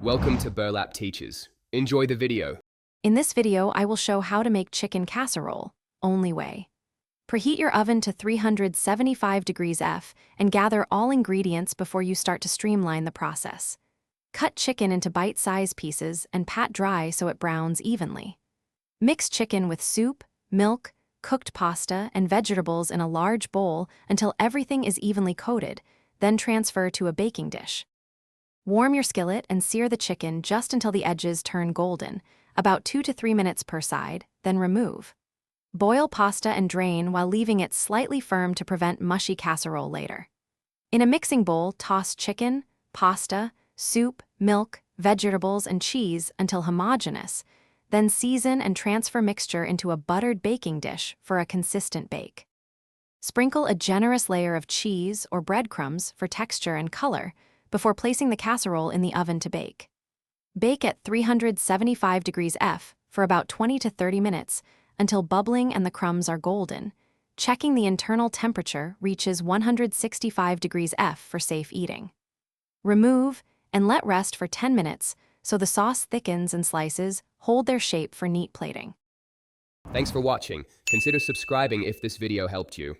Welcome to Burlap Teachers. Enjoy the video. In this video, I will show how to make chicken casserole, only way. Preheat your oven to 375 degrees F and gather all ingredients before you start to streamline the process. Cut chicken into bite-sized pieces and pat dry so it browns evenly. Mix chicken with soup, milk, cooked pasta, and vegetables in a large bowl until everything is evenly coated, then transfer to a baking dish. Warm your skillet and sear the chicken just until the edges turn golden, about 2 to 3 minutes per side, then remove. Boil pasta and drain while leaving it slightly firm to prevent mushy casserole later. In a mixing bowl, toss chicken, pasta, soup, milk, vegetables, and cheese until homogeneous, then season and transfer mixture into a buttered baking dish for a consistent bake. Sprinkle a generous layer of cheese or breadcrumbs for texture and color before placing the casserole in the oven to bake. Bake at 375 degrees F for about 20 to 30 minutes until bubbling and the crumbs are golden, checking the internal temperature reaches 165 degrees F for safe eating. Remove and let rest for 10 minutes so the sauce thickens and slices hold their shape for neat plating. Thanks for watching. Consider subscribing if this video helped you.